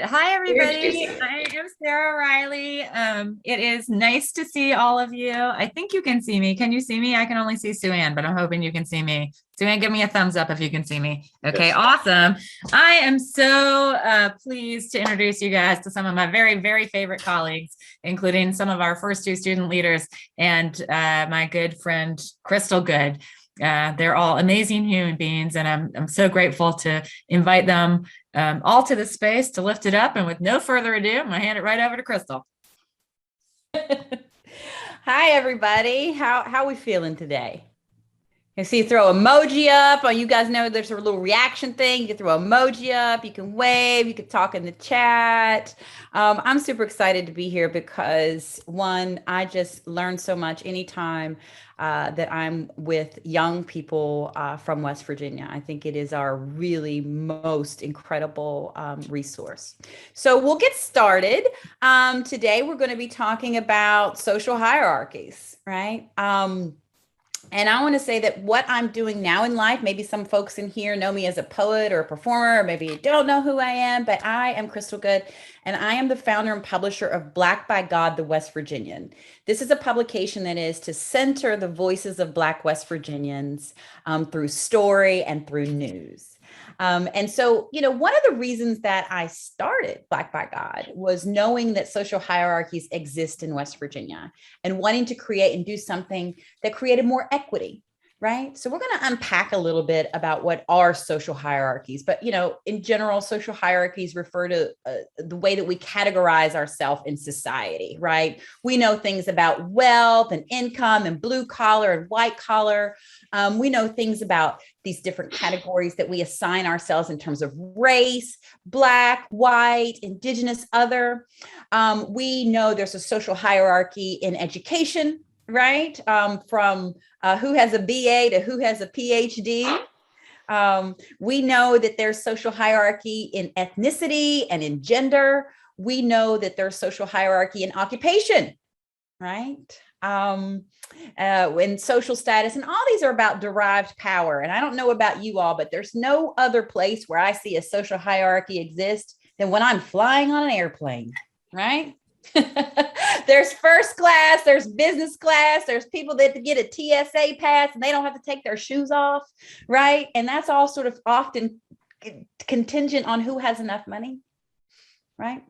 Hi, Introduce everybody. I am Sarah Riley. It is nice to see all of you. I think you can see me. Can you see me? I can only see Sue Ann, but I'm hoping you can see me. Sue Ann, give me a thumbs up if you can see me. Okay, Yes. awesome. I am so pleased to introduce you guys to some of my very, very favorite colleagues, including some of our first two student leaders and my good friend, Crystal Good. They're all amazing human beings, and I'm so grateful to invite them all to the space to lift it up. And with no further ado, I'm going to hand it right over to Crystal. Hi, everybody. How we feeling today? You see, throw emoji up. Oh, you guys know there's a little reaction thing. You can throw emoji up. You can wave. You can talk in the chat. I'm super excited to be here because one, I just learn so much anytime that I'm with young people from West Virginia. I think it is our really most incredible resource. So we'll get started. Today, we're going to be talking about social hierarchies, right? And I want to say that what I'm doing now in life, maybe some folks in here know me as a poet or a performer, or maybe you don't know who I am, but I am Crystal Good, and I am the founder and publisher of Black by God, the West Virginian. This is a publication that is to center the voices of Black West Virginians through story and through news. And so, one of the reasons that I started Black by God was knowing that social hierarchies exist in West Virginia and wanting to create and do something that created more equity, right? So we're going to unpack a little bit about what are social hierarchies. But, in general, social hierarchies refer to the way that we categorize ourselves in society, right? We know things about wealth and income and blue collar and white collar. We know things about these different categories that we assign ourselves in terms of race, Black, white, Indigenous, other. We know there's a social hierarchy in education, right? From who has a BA to who has a PhD. We know that there's social hierarchy in ethnicity and in gender. We know that there's social hierarchy in occupation, right? In social status, and all these are about derived power. And I don't know about you all, but there's no other place where I see a social hierarchy exist than when I'm flying on an airplane, right? There's first class, there's business class, there's people that get a TSA pass and they don't have to take their shoes off, right? And that's all sort of often contingent on who has enough money, right?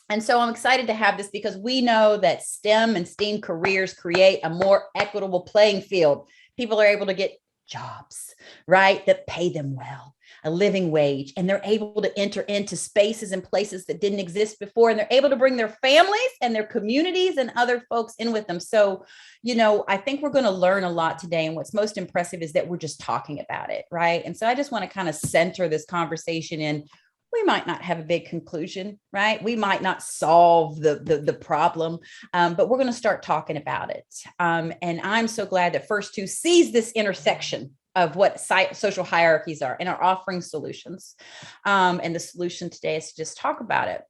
And so I'm excited to have this because we know that STEM and STEAM careers create a more equitable playing field. People are able to get jobs, right, that pay them well, a living wage, and they're able to enter into spaces and places that didn't exist before, and they're able to bring their families and their communities and other folks in with them. So, I think we're going to learn a lot today, and what's most impressive is that we're just talking about it, right? And so I just want to kind of center this conversation in, we might not have a big conclusion, right? We might not solve the problem, but we're going to start talking about it. And I'm so glad that First2 sees this intersection of what social hierarchies are and are offering solutions. And the solution today is to just talk about it.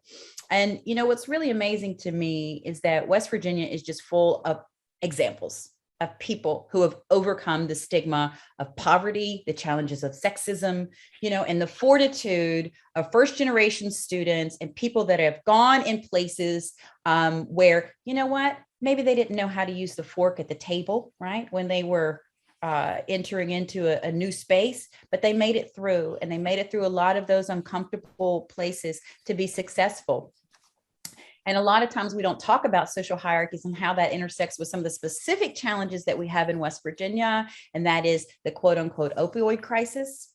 And, what's really amazing to me is that West Virginia is just full of examples of people who have overcome the stigma of poverty, the challenges of sexism, and the fortitude of first generation students and people that have gone in places where, maybe they didn't know how to use the fork at the table, right? When they were entering into a new space, but they made it through, and they made it through a lot of those uncomfortable places to be successful. And a lot of times we don't talk about social hierarchies and how that intersects with some of the specific challenges that we have in West Virginia. And that is the quote unquote opioid crisis,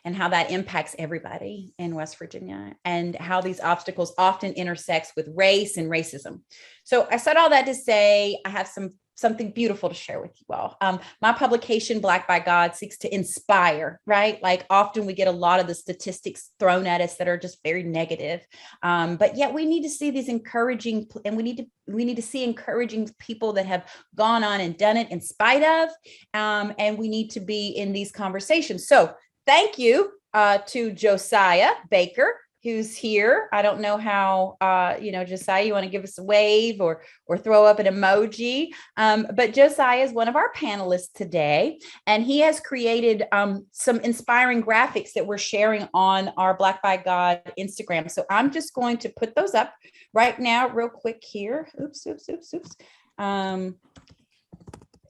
and how that impacts everybody in West Virginia, and how these obstacles often intersects with race and racism. So I said all that to say I have something beautiful to share with you all. My publication, Black by God, seeks to inspire, right? Like often we get a lot of the statistics thrown at us that are just very negative. But yet we need to see these encouraging, and we need to see encouraging people that have gone on and done it in spite of, and we need to be in these conversations. So thank you to Josiah Baker who's here. I don't know how, Josiah, you want to give us a wave or throw up an emoji. But Josiah is one of our panelists today, and he has created some inspiring graphics that we're sharing on our Black by God Instagram. So I'm just going to put those up right now real quick here. Oops.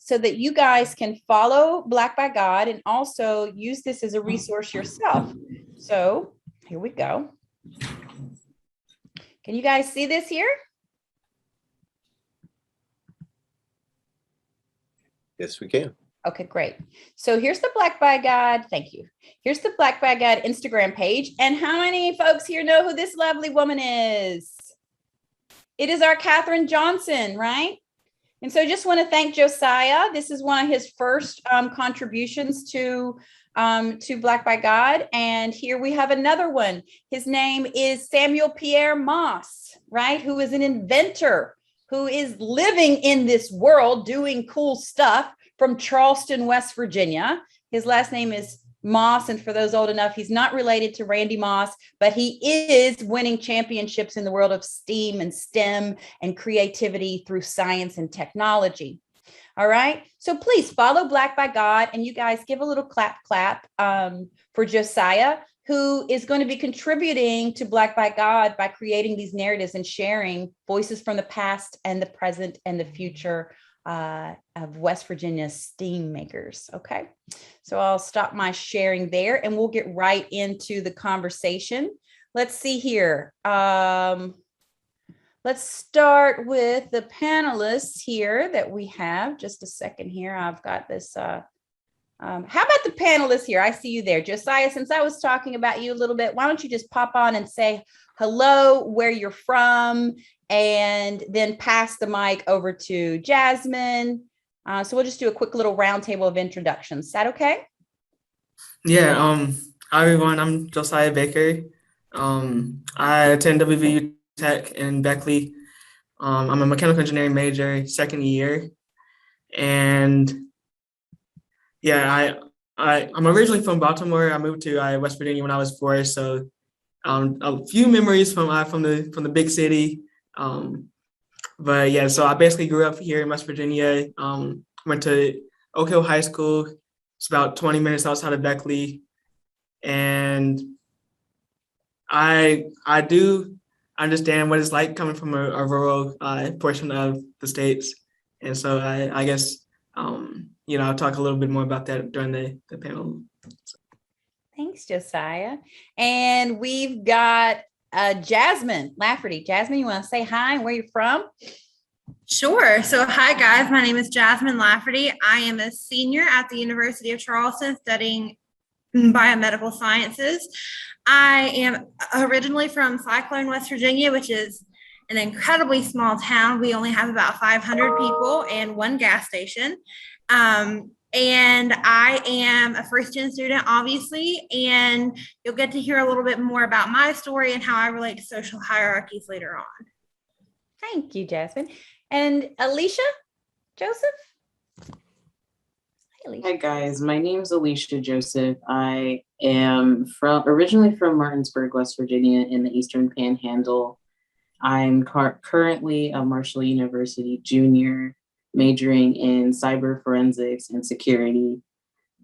So that you guys can follow Black by God and also use this as a resource yourself. So here we go. Can you guys see this here? Yes, we can. Okay, great. So here's the Black by God. Thank you. Here's the Black by God Instagram page. And how many folks here know who this lovely woman is? It is our Katherine Johnson, right? And so I just want to thank Josiah. This is one of his first contributions to Black by God. And here we have another one. His name is Samuel Pierre Moss, right? Who is an inventor, who is living in this world doing cool stuff from Charleston, West Virginia. His last name is Moss. And for those old enough, he's not related to Randy Moss, but he is winning championships in the world of STEAM and STEM and creativity through science and technology. All right. So please follow Black by God, and you guys give a little clap for Josiah, who is going to be contributing to Black by God by creating these narratives and sharing voices from the past and the present and the future of West Virginia's STEAM makers. Okay. So I'll stop my sharing there and we'll get right into the conversation. Let's see here. Let's start with the panelists here that we have. Just a second here. I've got this. How about the panelists here? I see you there. Josiah, since I was talking about you a little bit, why don't you just pop on and say hello, where you're from, and then pass the mic over to Jasmine. So we'll just do a quick little roundtable of introductions. Is that okay? Yeah. Hi everyone. I'm Josiah Baker. I attend WVU Tech in Beckley. I'm a mechanical engineering major, second year, and yeah, I'm originally from Baltimore. I moved to West Virginia when I was 4, so a few memories from the big city. But yeah, so I basically grew up here in West Virginia. Went to Oak Hill High School. It's about 20 minutes outside of Beckley, and I do understand what it's like coming from a rural portion of the States, and so I guess I'll talk a little bit more about that during the panel. Thanks, Josiah. And we've got Jasmine Lafferty. Jasmine, you want to say hi and where you're from? Sure. So hi, guys. My name is Jasmine Lafferty. I am a senior at the University of Charleston studying biomedical sciences. I am originally from Cyclone, West Virginia, which is an incredibly small town. We only have about 500 people and one gas station. And I am a first-gen student, obviously, and you'll get to hear a little bit more about my story and how I relate to social hierarchies later on. Thank you, Jasmine. And Alicia Joseph? Hi, Alicia. Hi, guys. My name is Alicia Joseph. I am originally from Martinsburg, West Virginia, in the Eastern Panhandle. I'm currently a Marshall University junior, majoring in cyber forensics and security.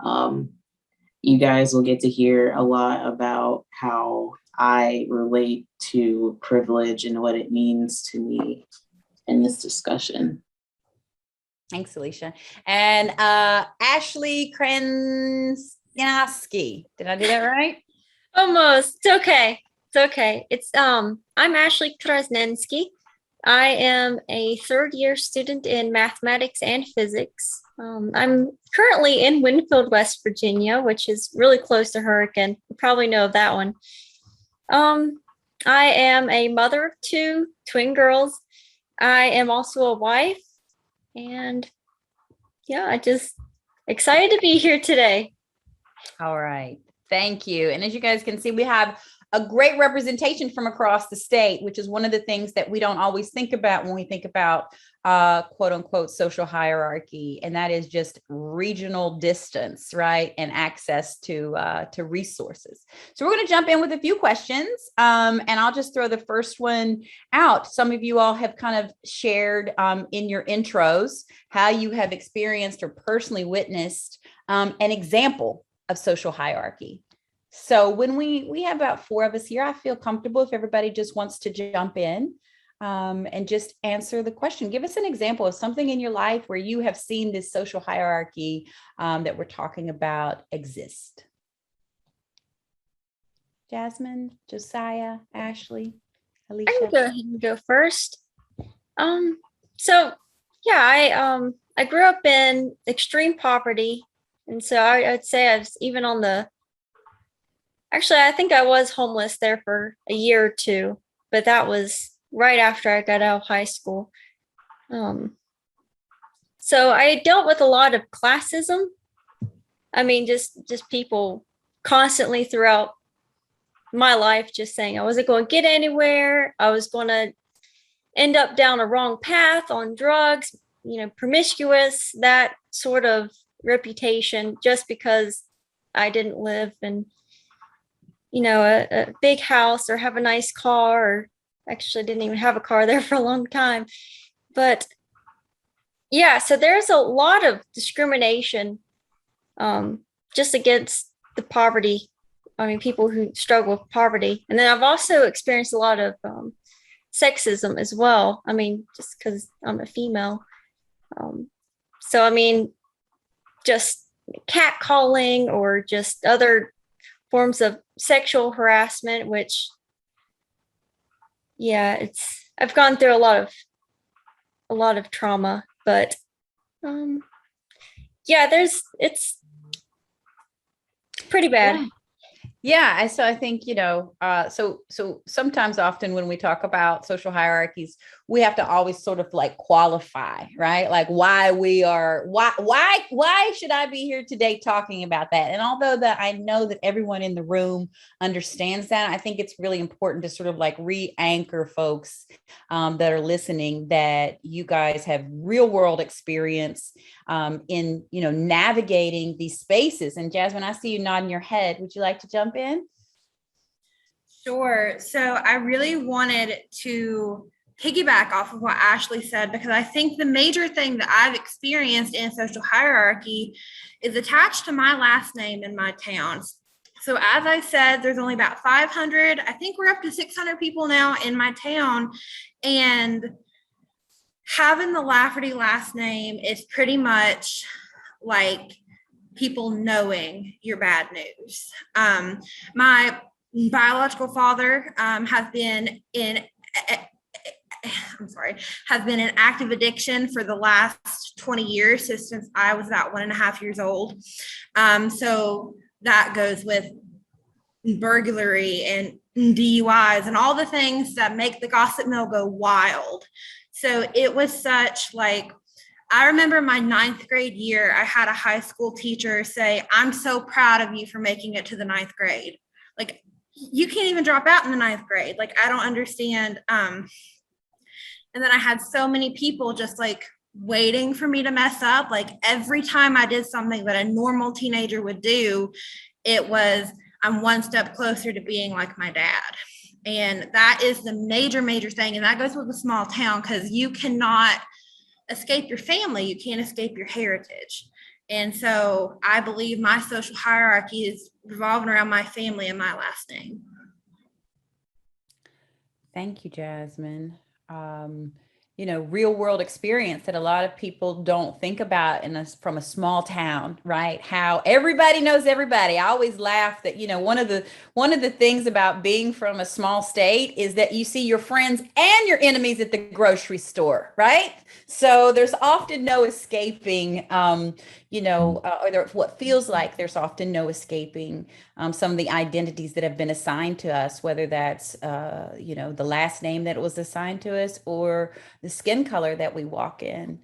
You guys will get to hear a lot about how I relate to privilege and what it means to me in this discussion. Thanks, Alicia. And Ashley Krasnowski. Did I do that right? Almost. It's okay. It's okay. I'm Ashley Krasnensky. I am a third-year student in mathematics and physics. I'm currently in Winfield, West Virginia, which is really close to Hurricane. You probably know of that one. I am a mother of 2 twin girls. I am also a wife. And yeah, I just excited to be here today. All right. Thank you. And as you guys can see, we have a great representation from across the state, which is one of the things that we don't always think about when we think about quote unquote social hierarchy, and that is just regional distance, right, and access to resources. So we're going to jump in with a few questions, and I'll just throw the first one out. Some of you all have kind of shared in your intros how you have experienced or personally witnessed an example of social hierarchy. So when we have about 4 of us here, I feel comfortable if everybody just wants to jump in and just answer the question. Give us an example of something in your life where you have seen this social hierarchy that we're talking about exist. Jasmine, Josiah, Ashley, Alicia. I can go ahead and go first. So yeah, I grew up in extreme poverty, and so I'd say I was even on the. Actually, I think I was homeless there for a year or two, but that was right after I got out of high school. So I dealt with a lot of classism. I mean, just people constantly throughout my life just saying I wasn't going to get anywhere. I was going to end up down a wrong path on drugs, promiscuous, that sort of reputation, just because I didn't live in, a big house or have a nice car, or actually didn't even have a car there for a long time. But yeah, so there's a lot of discrimination just against the poverty. I mean, people who struggle with poverty. And then I've also experienced a lot of sexism as well. I mean, just because I'm a female. So, I mean, just catcalling or just other forms of sexual harassment, which, yeah, I've gone through a lot of trauma, but yeah, it's pretty bad. Yeah. So I think, so sometimes often when we talk about social hierarchies, we have to always sort of like qualify, right? Like why should I be here today talking about that? And although that I know that everyone in the room understands that, I think it's really important to sort of like re-anchor folks that are listening, that you guys have real world experience in, navigating these spaces. And Jasmine, I see you nodding your head. Would you like to jump in? Sure. So I really wanted to piggyback off of what Ashley said, because I think the major thing that I've experienced in social hierarchy is attached to my last name in my town. So as I said, there's only about 500. I think we're up to 600 people now in my town. And having the Lafferty last name is pretty much like people knowing your bad news. My biological father has been in active addiction for the last 20 years, since I was about 1.5 years old. So that goes with burglary and DUIs and all the things that make the gossip mill go wild. So it was such like, I remember my 9th grade year, I had a high school teacher say, "I'm so proud of you for making it to the 9th grade. Like, you can't even drop out in the 9th grade. Like, I don't understand." And then I had so many people just like waiting for me to mess up. Like every time I did something that a normal teenager would do, it was, I'm one step closer to being like my dad. And that is the major, major thing. And that goes with a small town, because you cannot escape your family. You can't escape your heritage. And so I believe my social hierarchy is revolving around my family and my last name. Thank you, Jasmine. Real world experience that a lot of people don't think about from a small town, right? How everybody knows everybody. I always laugh that, one of the things about being from a small state is that you see your friends and your enemies at the grocery store, right? So there's often no escaping, or what feels like there's often no escaping some of the identities that have been assigned to us, whether that's, the last name that was assigned to us or the skin color that we walk in.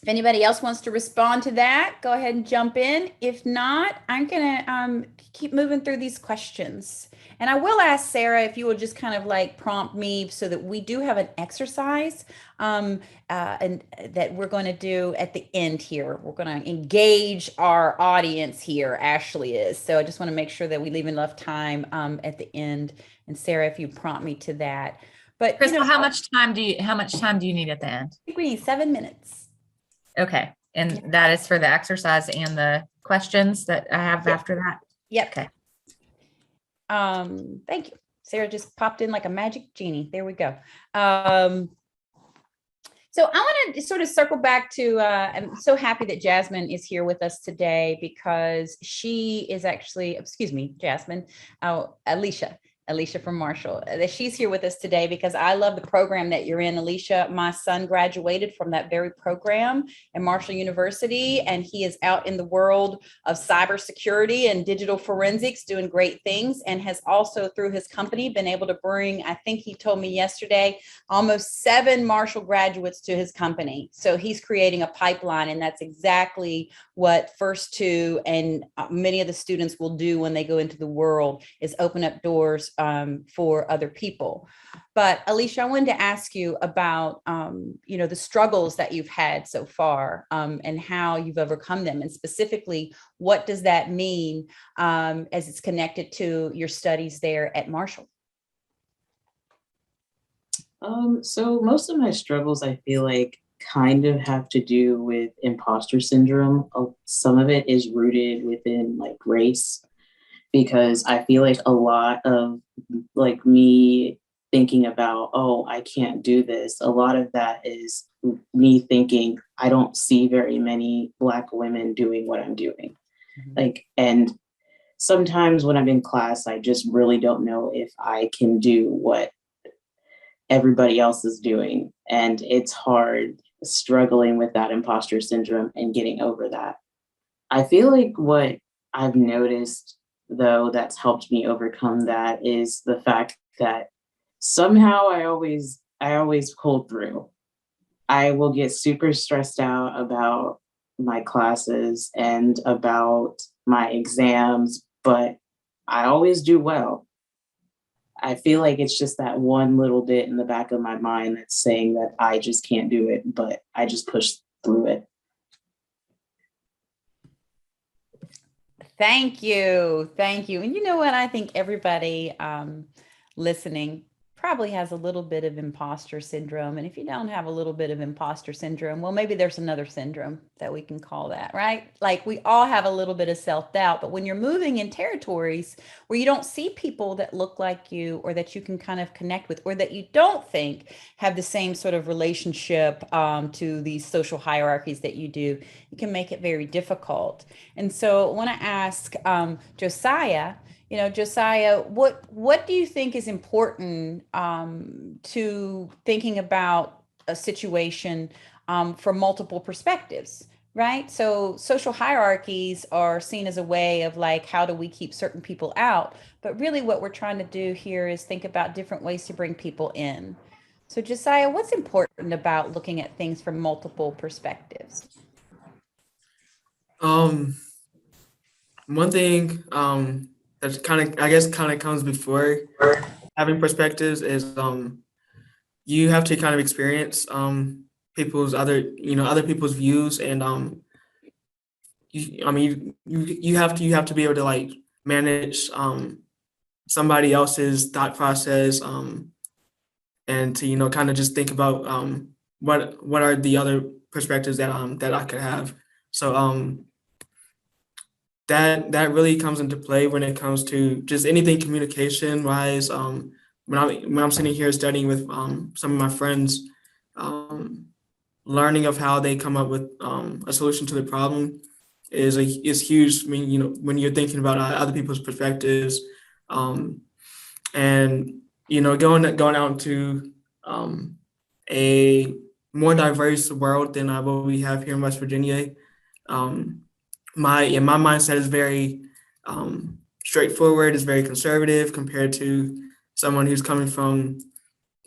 If anybody else wants to respond to that, go ahead and jump in. If not, I'm going to keep moving through these questions. And I will ask Sarah if you will just kind of like prompt me so that we do have an exercise and that we're going to do at the end here. We're going to engage our audience here, Ashley is. So I just want to make sure that we leave enough time at the end. And Sarah, if you prompt me to that. But Crystal, how much time do you need at the end? I think we need 7 minutes. Okay. And that is for the exercise and the questions that I have after that? Yep. Okay. Thank you. Sarah just popped in like a magic genie. There we go. So I want to sort of circle back to, I'm so happy that Jasmine is here with us today because she is actually, excuse me, Jasmine, Alicia from Marshall, that she's here with us today because I love the program that you're in, Alicia. My son graduated from that very program at Marshall University, and he is out in the world of cybersecurity and digital forensics doing great things, and has also through his company been able to bring, I think he told me yesterday, almost 7 Marshall graduates to his company. So he's creating a pipeline, and that's exactly what First2 and many of the students will do when they go into the world is open up doors for other people. But Alicia, I wanted to ask you about, the struggles that you've had so far and how you've overcome them. And specifically, what does that mean as it's connected to your studies there at Marshall? So most of my struggles, I feel like, kind of have to do with imposter syndrome. Some of it is rooted within like race, because I feel like a lot of like me thinking about, oh, I can't do this. A lot of that is me thinking I don't see very many Black women doing what I'm doing. Like, and sometimes when I'm in class, I just really don't know if I can do what everybody else is doing. And it's hard struggling with that imposter syndrome and getting over that. I feel like what I've noticed, though, that's helped me overcome that is the fact that somehow I always pull through. I will get super stressed out about my classes and about my exams, but I always do well. I feel like it's just that one little bit in the back of my mind that's saying that I just can't do it, but I just push through it. Thank you. Thank you. And you know what? I think everybody listening probably has a little bit of imposter syndrome. And if you don't have a little bit of imposter syndrome, well, maybe there's another syndrome that we can call that, right? Like we all have a little bit of self-doubt, but when you're moving in territories where you don't see people that look like you or that you can kind of connect with, or that you don't think have the same sort of relationship to these social hierarchies that you do, it can make it very difficult. And so I want to ask Josiah, Josiah, what do you think is important to thinking about a situation from multiple perspectives, right? So social hierarchies are seen as a way of like, how do we keep certain people out? But really what we're trying to do here is think about different ways to bring people in. So Josiah, what's important about looking at things from multiple perspectives? One thing that kind of comes before having perspectives is you have to kind of experience people's other people's views, and you have to be able to like manage somebody else's thought process, and to kind of just think about what are the other perspectives that that I could have. So that really comes into play when it comes to just anything communication wise. When I'm sitting here studying with some of my friends, learning of how they come up with a solution to the problem is huge. I mean, when you're thinking about other people's perspectives, and going out into a more diverse world than what we have here in West Virginia. My mindset is very straightforward. It's very conservative compared to someone who's coming from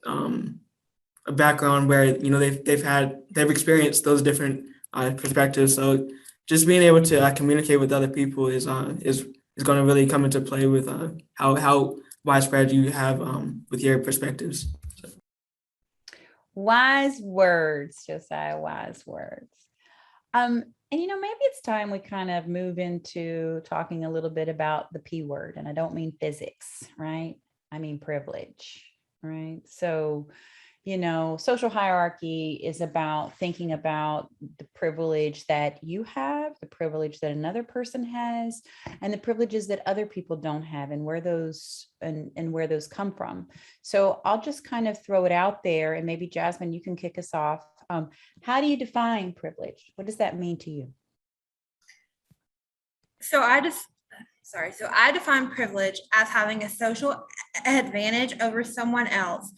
a background where they've experienced those different perspectives. So just being able to communicate with other people is going to really come into play with how widespread you have with your perspectives. Wise words, Josiah, wise words. And maybe it's time we kind of move into talking a little bit about the P word. And I don't mean physics, right? I mean privilege, right? So, social hierarchy is about thinking about the privilege that you have, the privilege that another person has, and the privileges that other people don't have, and where those come from. So I'll just kind of throw it out there, and maybe Jasmine, you can kick us off. How do you define privilege? What does that mean to you? So I define privilege as having a social advantage over someone else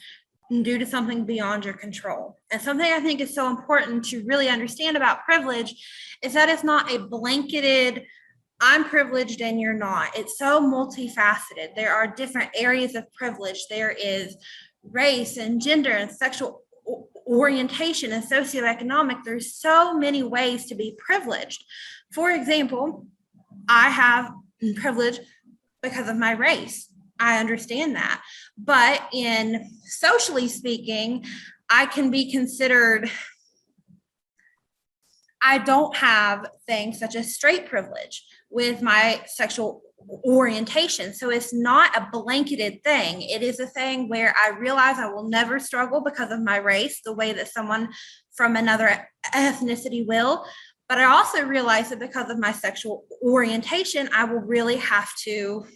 due to something beyond your control. And something I think is so important to really understand about privilege is that it's not a blanketed, I'm privileged and you're not. It's so multifaceted. There are different areas of privilege. There is race and gender and sexual orientation and socioeconomic. There's so many ways to be privileged. For example, I have privilege because of my race. I understand that. But in socially speaking, I can be considered, I don't have things such as straight privilege with my sexual orientation. So it's not a blanketed thing. It is a thing where I realize I will never struggle because of my race, the way that someone from another ethnicity will. But I also realize that because of my sexual orientation, I will really have to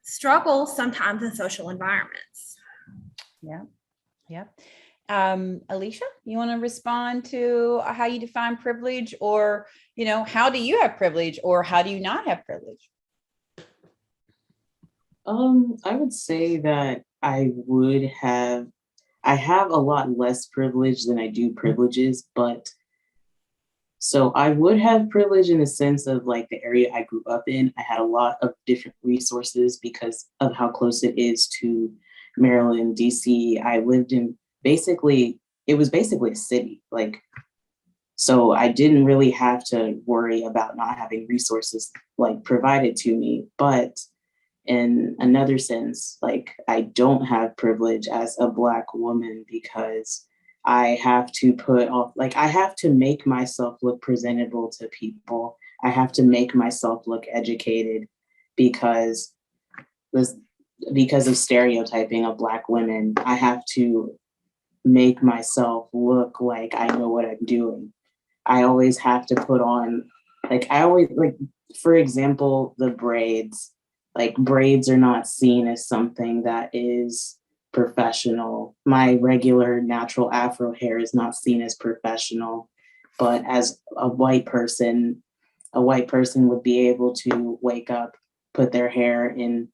struggle sometimes in social environments. Yeah. Alicia, you want to respond to how you define privilege, or, how do you have privilege, or how do you not have privilege? I would say that I have a lot less privilege than I do privileges, but so I would have privilege in the sense of like the area I grew up in. I had a lot of different resources because of how close it is to Maryland, DC. I lived in it was basically a city. So I didn't really have to worry about not having resources provided to me. But in another sense, I don't have privilege as a Black woman because I have to I have to make myself look presentable to people. I have to make myself look educated because of stereotyping of Black women. I have to make myself look like I know what I'm doing. I always have to put on, for example, the braids. Braids are not seen as something that is professional. My regular natural Afro hair is not seen as professional, but as a white person would be able to wake up, put their hair in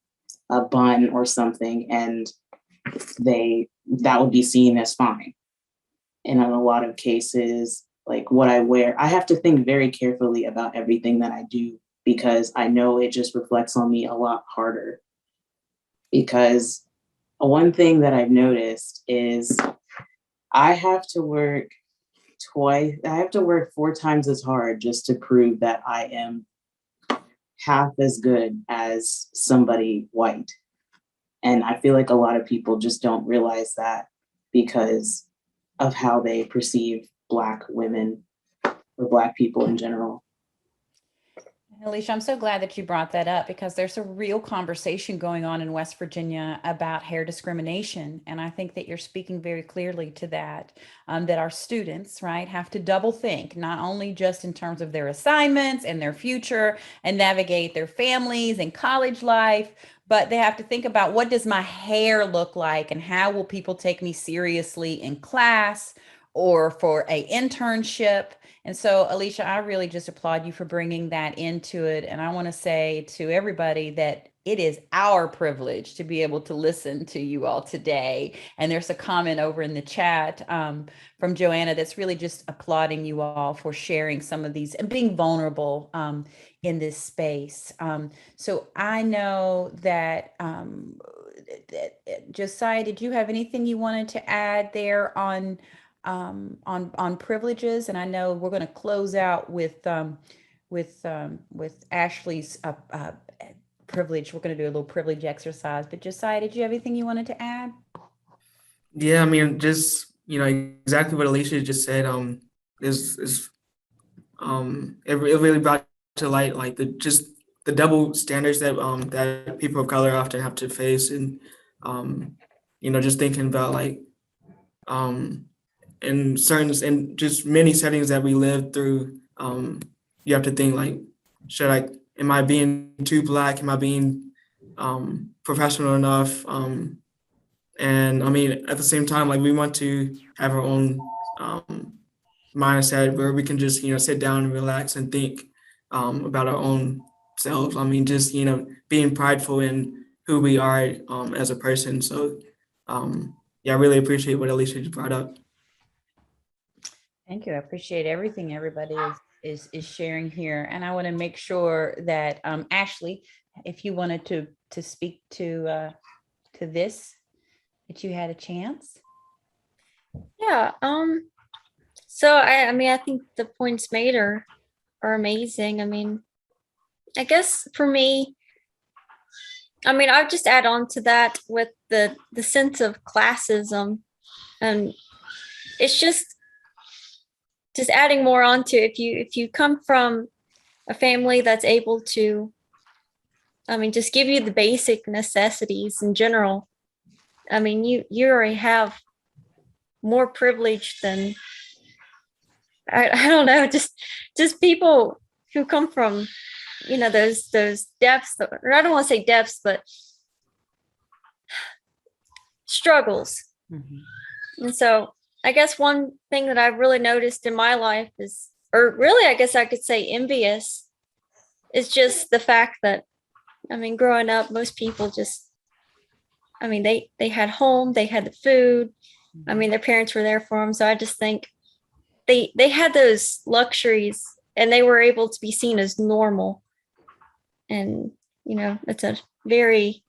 a bun or something, and that would be seen as fine. And in a lot of cases, what I wear, I have to think very carefully about everything that I do because I know it just reflects on me a lot harder. Because one thing that I've noticed is I have to work 4 times as hard just to prove that I am half as good as somebody white. And I feel like a lot of people just don't realize that because of how they perceive Black women or Black people in general. Alicia, I'm so glad that you brought that up because there's a real conversation going on in West Virginia about hair discrimination. And I think that you're speaking very clearly to that our students, right, have to double think, not only just in terms of their assignments and their future and navigate their families and college life, but they have to think about what does my hair look like and how will people take me seriously in class or for a internship. And so, Alicia, I really just applaud you for bringing that into it. And I want to say to everybody that it is our privilege to be able to listen to you all today. And there's a comment over in the chat from Joanna that's really just applauding you all for sharing some of these and being vulnerable in this space. So I know that, Josiah, did you have anything you wanted to add there on on privileges, and I know we're going to close out with Ashley's privilege. We're going to do a little privilege exercise. But Josiah, did you have anything you wanted to add? Yeah, I mean, just exactly what Alicia just said. Is it really brought to light like the double standards that that people of color often have to face, and just thinking about like in just many settings that we live through, you have to think like, am I being too Black? Am I being professional enough? And I mean, at the same time, like we want to have our own mindset where we can just, sit down and relax and think about our own selves. I mean, just, being prideful in who we are as a person. So, yeah, I really appreciate what Alicia just brought up. Thank you. I appreciate everything everybody is sharing here. And I want to make sure that Ashley, if you wanted to speak to this, that you had a chance. Yeah. So I mean, I think the points made are amazing. I mean, I guess for me, I mean, I'll just add on to that with the sense of classism, and it's just adding more onto if you come from a family that's able to, I mean, just give you the basic necessities in general. I mean, you already have more privilege than I don't know, just people who come from, those depths, or I don't want to say depths, but struggles. Mm-hmm. And so I guess one thing that I've really noticed in my life is, or really, I guess I could say envious, is just the fact that, I mean, growing up, most people just, I mean, they had home, they had the food. I mean, their parents were there for them. So I just think they had those luxuries and they were able to be seen as normal. And, it's a very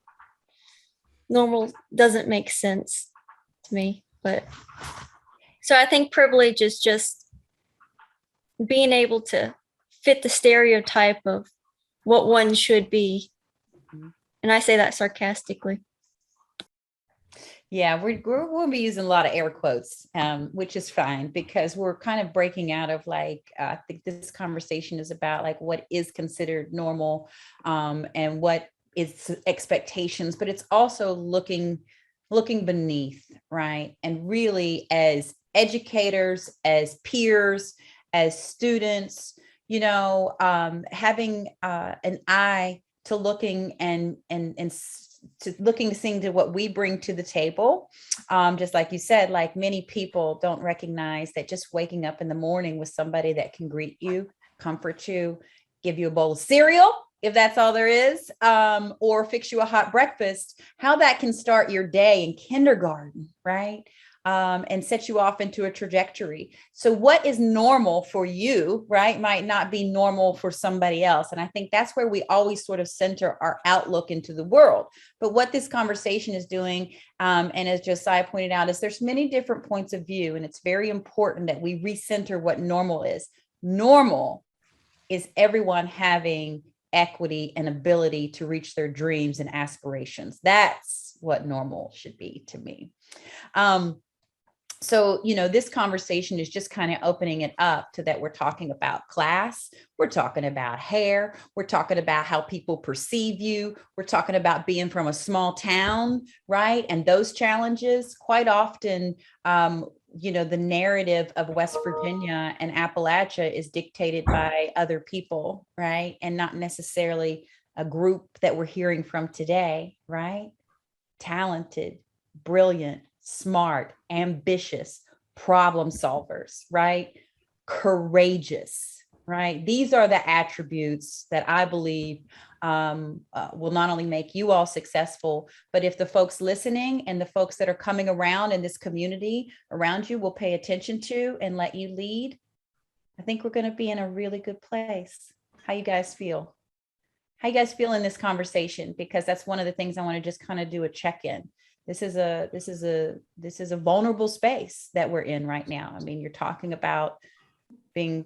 normal, doesn't make sense to me. But so I think privilege is just being able to fit the stereotype of what one should be. And I say that sarcastically. Yeah, we'll be using a lot of air quotes, which is fine because we're kind of breaking out of like, I think this conversation is about like what is considered normal and what is expectations, but it's also looking beneath, right? And really as educators, as peers, as students, having an eye to looking and seeing to what we bring to the table. Just like you said, like many people don't recognize that just waking up in the morning with somebody that can greet you, comfort you, give you a bowl of cereal, if that's all there is, or fix you a hot breakfast, how that can start your day in kindergarten, right? And set you off into a trajectory. So what is normal for you, right, might not be normal for somebody else. And I think that's where we always sort of center our outlook into the world. But what this conversation is doing, and as Josiah pointed out, is there's many different points of view. And it's very important that we recenter what normal is. Normal is everyone having equity and ability to reach their dreams and aspirations. That's what normal should be to me. So, this conversation is just kind of opening it up to that we're talking about class, we're talking about hair, we're talking about how people perceive you, we're talking about being from a small town, right? And those challenges quite often, the narrative of West Virginia and Appalachia is dictated by other people, right? And not necessarily a group that we're hearing from today, right? Talented, brilliant, smart, ambitious, problem solvers, right? Courageous, right? These are the attributes that I believe will not only make you all successful, but if the folks listening and the folks that are coming around in this community around you will pay attention to and let you lead, I think we're going to be in a really good place. How you guys feel? How you guys feel in this conversation? Because that's one of the things I want to just kind of do a check-in. this is a vulnerable space that we're in right now. I mean, you're talking about being,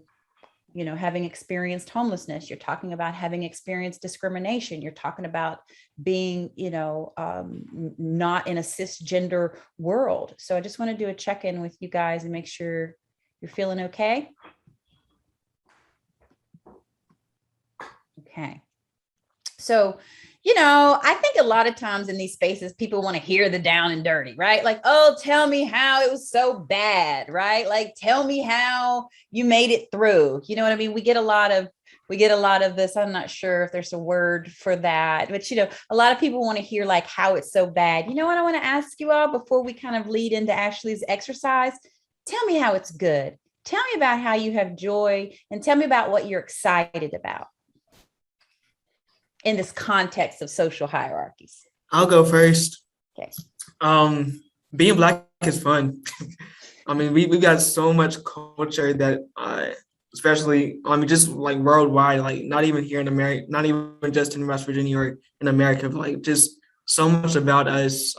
having experienced homelessness. You're talking about having experienced discrimination. You're talking about being, not in a cisgender world. So I just want to do a check-in with you guys and make sure you're feeling okay. Okay. So, I think a lot of times in these spaces, people want to hear the down and dirty, right? Like, oh, tell me how it was so bad, right? Like, tell me how you made it through. You know what I mean? We get a lot of this. I'm not sure if there's a word for that, but a lot of people want to hear like how it's so bad. You know what I want to ask you all before we kind of lead into Ashley's exercise? Tell me how it's good. Tell me about how you have joy, and tell me about what you're excited about in this context of social hierarchies. I'll go first. Okay. Being Black is fun. I mean, we've got so much culture that, especially, just like worldwide, like not even here in America, not even just in West Virginia or in America, but like just so much about us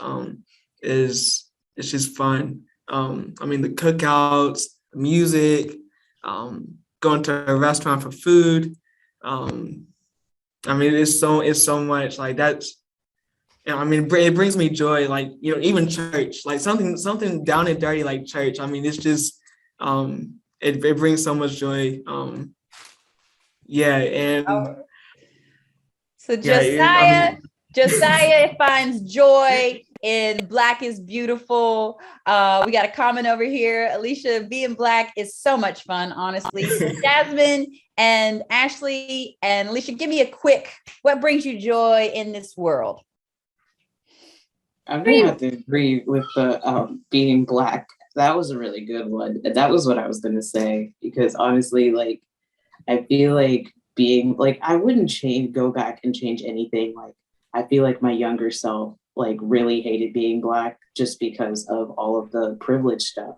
is it's just fun. I mean, the cookouts, music, going to a restaurant for food. I mean, it's so much like that's, I mean, it brings me joy. Like, even church, like something down and dirty like church. I mean, it's just, it brings so much joy. Yeah, and so yeah, Josiah finds joy in Black is beautiful. We got a comment over here. Alicia, being Black is so much fun, honestly. So Jasmine and Ashley and Alicia, give me a quick, what brings you joy in this world? I'm gonna have to agree with the being Black. That was a really good one. That was what I was gonna say, because honestly, like, I feel like being like, I wouldn't go back and change anything. Like, I feel like my younger self like really hated being Black just because of all of the privilege stuff.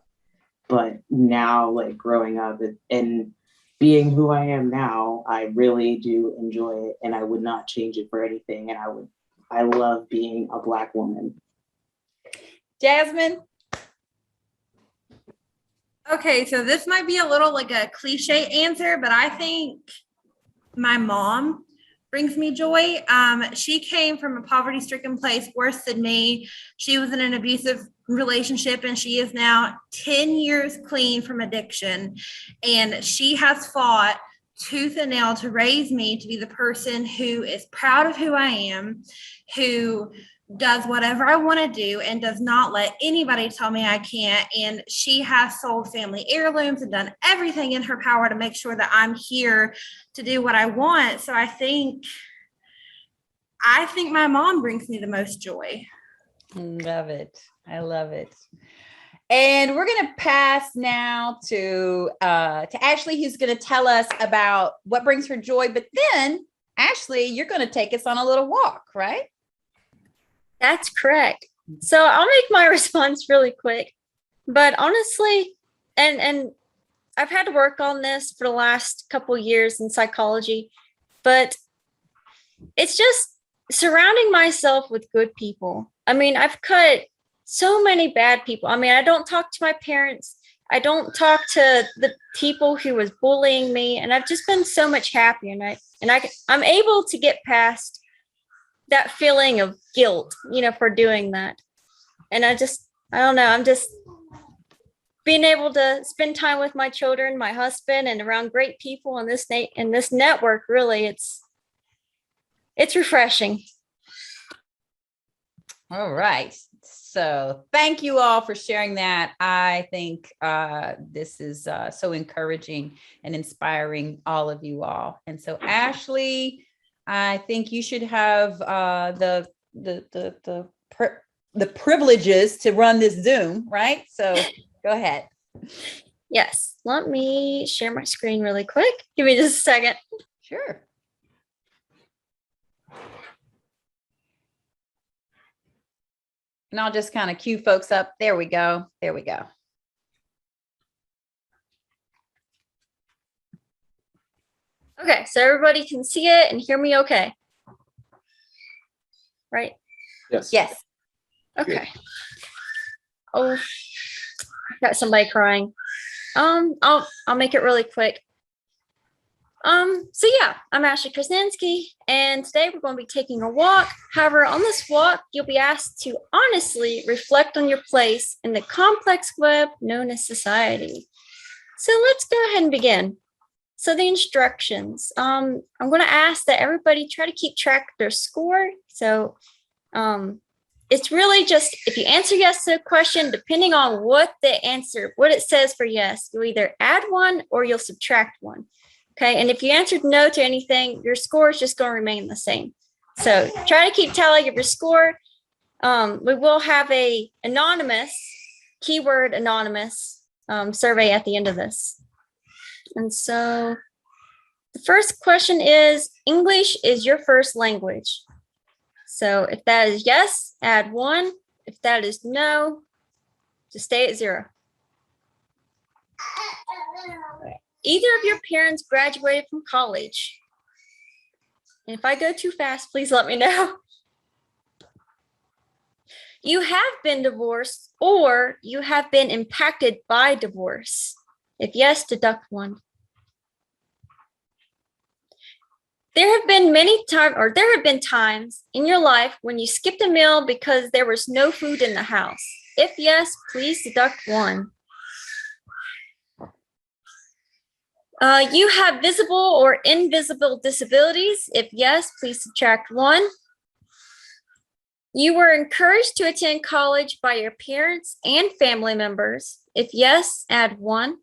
But now, like, growing up and being who I am now, I really do enjoy it, and I would not change it for anything. And I love being a Black woman. Jasmine? Okay, so this might be a little like a cliche answer, but I think my mom brings me joy. She came from a poverty-stricken place worse than me. She was in an abusive relationship, and she is now 10 years clean from addiction. And she has fought tooth and nail to raise me to be the person who is proud of who I am, who does whatever I want to do and does not let anybody tell me I can't. And she has sold family heirlooms and done everything in her power to make sure that I'm here to do what I want. So I think my mom brings me the most joy. Love it. I love it. And we're going to pass now to Ashley, who's going to tell us about what brings her joy. But then, Ashley, you're going to take us on a little walk, right? That's correct. So I'll make my response really quick. But honestly, and I've had to work on this for the last couple years in psychology, but it's just surrounding myself with good people. I mean, I've cut so many bad people. I mean, I don't talk to my parents. I don't talk to the people who was bullying me, and I've just been so much happier. And I'm able to get past that feeling of guilt, for doing that. And I don't know, I'm just being able to spend time with my children, my husband, and around great people in this network. Really, it's refreshing. All right. So thank you all for sharing that. I think this is so encouraging and inspiring, all of you all. And so Ashley, I think you should have the privileges to run this Zoom, right? So go ahead. Yes. Let me share my screen really quick. Give me just a second. Sure. And I'll just kind of cue folks up. There we go. There we go. Okay, so everybody can see it and hear me okay. Right? Yes. Yes. Okay. Oh, got somebody crying. I'll make it really quick. So yeah, I'm Ashley Krasinski, and today we're going to be taking a walk. However, on this walk, you'll be asked to honestly reflect on your place in the complex web known as society. So let's go ahead and begin. So the instructions, I'm going to ask that everybody try to keep track of their score. So it's really just, if you answer yes to a question, depending on what it says for yes, you'll either add 1 or you'll subtract 1. Okay, and if you answered no to anything, your score is just going to remain the same. So try to keep tally of your score. We will have a anonymous, keyword anonymous survey at the end of this. And so the first question is, English is your first language. So if that is yes, add 1. If that is no, just stay at 0. Either of your parents graduated from college. And if I go too fast, please let me know. You have been divorced or you have been impacted by divorce. If yes, deduct 1. There have been times in your life when you skipped a meal because there was no food in the house. If yes, please deduct 1. You have visible or invisible disabilities. If yes, please subtract 1. You were encouraged to attend college by your parents and family members. If yes, add 1.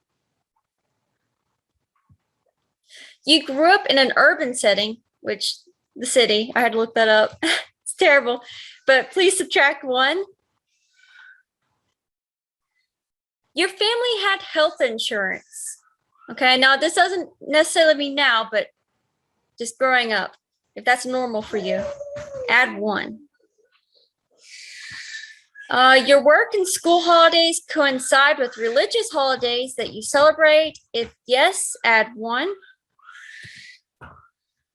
You grew up in an urban setting, which the city, I had to look that up. It's terrible, but please subtract 1. Your family had health insurance. Okay, now this doesn't necessarily mean now, but just growing up, if that's normal for you, add 1. Your work and school holidays coincide with religious holidays that you celebrate. If yes, add 1.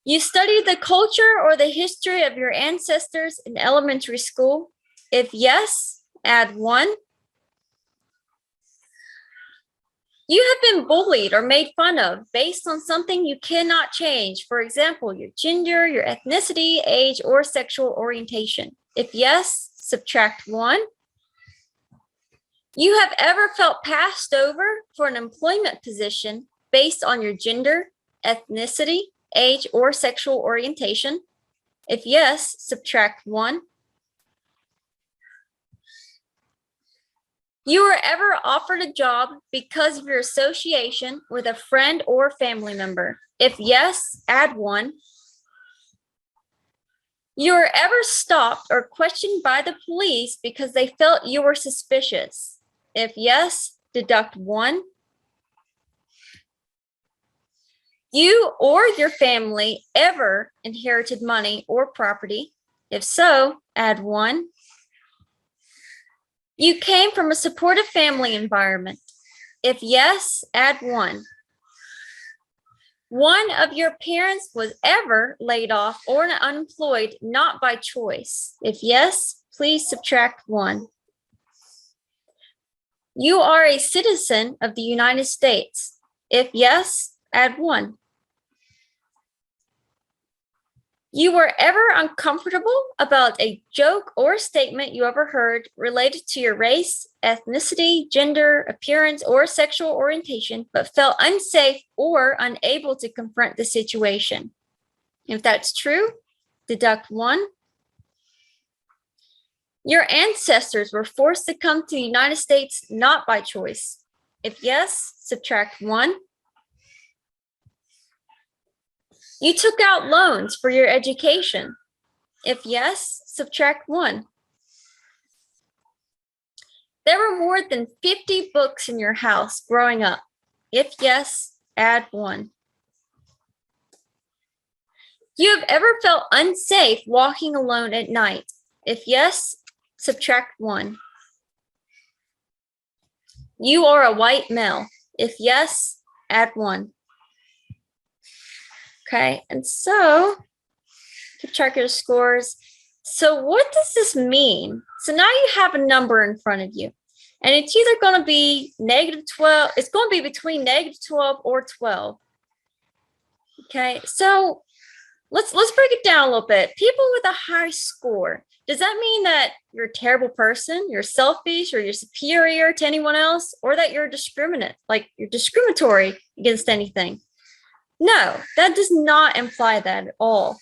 You studied the culture or the history of your ancestors in elementary school. If yes, add 1. You have been bullied or made fun of based on something you cannot change. For example, your gender, your ethnicity, age, or sexual orientation. If yes, subtract 1. You have ever felt passed over for an employment position based on your gender, ethnicity, age, or sexual orientation. If yes, subtract 1. You were ever offered a job because of your association with a friend or family member. If yes, add 1. You were ever stopped or questioned by the police because they felt you were suspicious. If yes, deduct 1. You or your family ever inherited money or property? If so, add 1. You came from a supportive family environment. If yes, add 1. One of your parents was ever laid off or unemployed, not by choice. If yes, please subtract 1. You are a citizen of the United States. If yes, add 1. You were ever uncomfortable about a joke or statement you ever heard related to your race, ethnicity, gender, appearance, or sexual orientation, but felt unsafe or unable to confront the situation? If that's true, deduct 1. Your ancestors were forced to come to the United States not by choice. If yes, subtract 1. You took out loans for your education. If yes, subtract 1. There were more than 50 books in your house growing up. If yes, add 1. You have ever felt unsafe walking alone at night? If yes, subtract 1. You are a white male. If yes, add 1. Okay, and so to check your scores, So what does this mean? So now you have a number in front of you, and it's either going to be -12. It's going to be between -12 or 12. Okay, so let's break it down a little bit. People with a high score, does that mean that you're a terrible person, you're selfish, or you're superior to anyone else, or that you're you're discriminatory against anything? No, that does not imply that at all.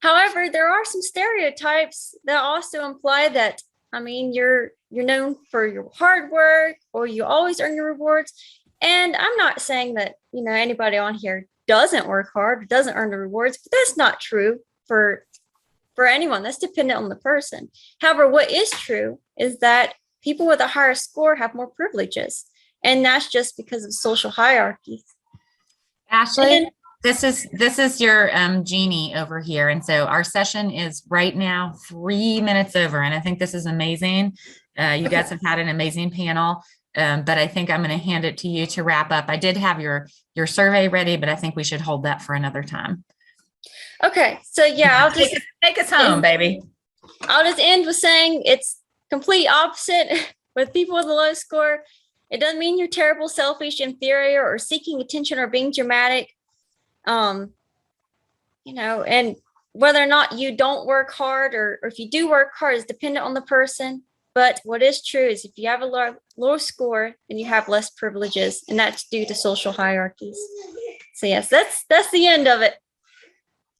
However, there are some stereotypes that also imply that, you're known for your hard work, or you always earn your rewards. And I'm not saying that, anybody on here doesn't work hard, doesn't earn the rewards, but that's not true for anyone. That's dependent on the person. However, what is true is that people with a higher score have more privileges, and that's just because of social hierarchies. Ashley, this is your Jeannie over here. And so our session is right now 3 minutes over. And I think this is amazing. You guys have had an amazing panel. But I think I'm going to hand it to you to wrap up. I did have your survey ready, but I think we should hold that for another time. Okay. So yeah, I'll just take us home, baby. I'll just end with saying it's complete opposite with people with a low score. It doesn't mean you're terrible, selfish, inferior, or seeking attention or being dramatic. And whether or not you don't work hard or if you do work hard is dependent on the person. But what is true is if you have a low score, then you have less privileges, and that's due to social hierarchies. So yes, that's the end of it.